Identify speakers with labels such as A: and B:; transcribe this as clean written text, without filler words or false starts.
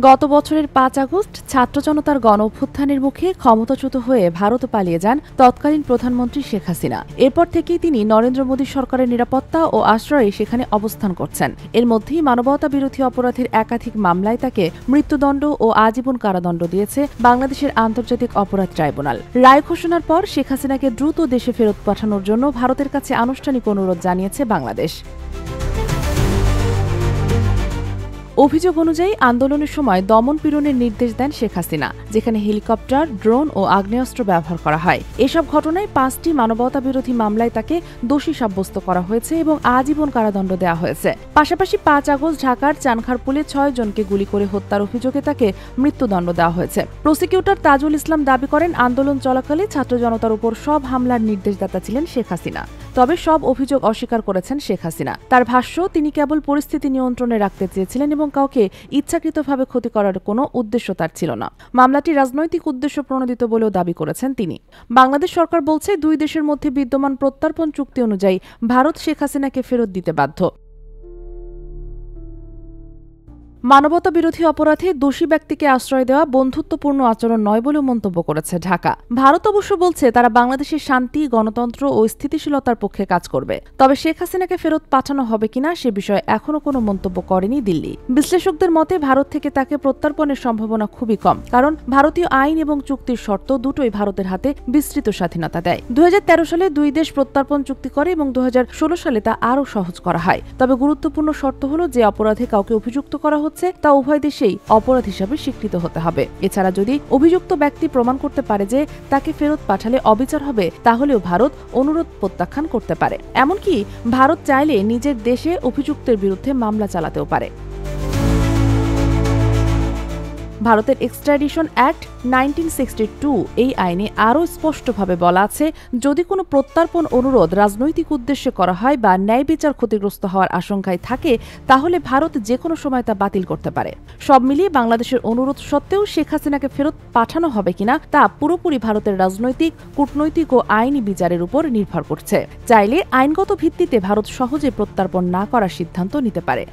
A: গত বছরের ৫ আগস্ট ছাত্র জনতার গণ অভ্যুত্থানের মুখে ক্ষমতাচ্যুত হয়ে ভারত পালিয়ে যান তৎকালীন প্রধানমন্ত্রী শেখ হাসিনা। এরপর থেকেই তিনি নরেন্দ্র মোদী সরকারের নিরাপত্তা ও আশ্রয়ে সেখানে অবস্থান করছেন। এর মধ্যেই মানবতা বিরোধী অপরাধের একাধিক মামলায় তাকে মৃত্যুদণ্ড ও আজীবন কারাদণ্ড দিয়েছে বাংলাদেশের আন্তর্জাতিক অপরাধ ট্রাইব্যুনাল। রায় ঘোষণার পর শেখ হাসিনাকে দ্রুত দেশে ফেরত পাঠানোর জন্য ভারতের কাছে আনুষ্ঠানিক অনুরোধ জানিয়েছে বাংলাদেশ। অভিযোগ অনুযায়ী আন্দোলনের সময় দমন পীড়নের নির্দেশ দেন শেখ হাসিনা, যেখানে হেলিকপ্টার, ড্রোন ও আগ্নেয়াস্ত্র ব্যবহার করা হয়। এসব ঘটনায় ৫টি মানবতা বিরোধী মামলায় তাকে দোষী সাব্যস্ত করা হয়েছে এবং আজীবন কারাদণ্ড দেওয়া হয়েছে। পাশাপাশি ৫ আগস্ট ঢাকার চানখারপুলে ৬ জনকে গুলি করে হত্যার অভিযোগে তাকে মৃত্যুদণ্ড দেওয়া হয়েছে। প্রসিকিউটর তাজুল ইসলাম দাবি করেন, আন্দোলন চলাকালে ছাত্র জনতার উপর সব হামলার নির্দেশদাতা ছিলেন শেখ হাসিনা। তবে সব অভিযোগ অস্বীকার করেছেন শেখ হাসিনা। তার ভাষ্য, তিনি কেবল পরিস্থিতি নিয়ন্ত্রণে রাখতে চেয়েছিলেন এবং কাউকে ইচ্ছাকৃতভাবে ক্ষতি করার কোনো উদ্দেশ্য তার ছিল না। মামলাটি রাজনৈতিক উদ্দেশ্য প্রণোদিত বলেও দাবি করেছেন তিনি। বাংলাদেশ সরকার বলছে, দুই দেশের মধ্যে বিদ্যমান প্রত্যর্পণ চুক্তি অনুযায়ী ভারত শেখ হাসিনাকে ফেরত দিতে বাধ্য। মানবতা বিরোধী অপরাধে দোষী ব্যক্তিকে আশ্রয় দেওয়া বন্ধুত্বপূর্ণ আচরণ নয় বলেও মন্তব্য করেছে ঢাকা। ভারত অবশ্য বলছে, তারা বাংলাদেশের শান্তি, গণতন্ত্র ও স্থিতিশীলতার পক্ষে কাজ করবে। তবে শেখ হাসিনাকে ফেরত পাঠানো হবে কিনা সে বিষয়ে এখনও কোনো মন্তব্য করেনি দিল্লি। বিশ্লেষকদের মতে ভারত থেকে তাকে প্রত্যর্পণের সম্ভাবনা খুবই কম, কারণ ভারতীয় আইন এবং চুক্তির শর্ত দুটোই ভারতের হাতে বিস্তৃত স্বাধীনতা দেয়। ২০১৩ সালে দুই দেশ প্রত্যর্পণ চুক্তি করে এবং ২০১৬ সালে তা আরও সহজ করা হয়। তবে গুরুত্বপূর্ণ শর্ত হল, যে অপরাধে কাউকে অভিযুক্ত করা তা উভয় দেশেই অপরাধ হিসাবে স্বীকৃত হতে হবে। এছাড়া যদি অভিযুক্ত ব্যক্তি প্রমাণ করতে পারে যে তাকে ফেরত পাঠালে অবিচার হবে, তাহলেও ভারত অনুরোধ প্রত্যাখ্যান করতে পারে। এমনকি ভারত চাইলে নিজের দেশে অভিযুক্তের বিরুদ্ধে মামলা চালাতেও পারে। ভারতের এক্সট্রাডিশন অ্যাক্ট 1962 এই আইনে আরও স্পষ্টভাবে বলা আছে, যদি কোনো প্রত্যর্পণ অনুরোধ রাজনৈতিক উদ্দেশ্যে করা হয় বা ন্যায় বিচার ক্ষতিগ্রস্ত হওয়ার আশঙ্কায় থাকে, তাহলে ভারত যে কোনো সময় তা বাতিল করতে পারে। সব মিলিয়ে বাংলাদেশের অনুরোধ সত্ত্বেও শেখ হাসিনাকে ফেরত পাঠানো হবে কিনা তা পুরোপুরি ভারতের রাজনৈতিক, কূটনৈতিক ও আইনি বিচারের উপর নির্ভর করছে। চাইলে আইনগত ভিত্তিতে ভারত সহজে প্রত্যর্পণ না করার সিদ্ধান্ত নিতে পারে।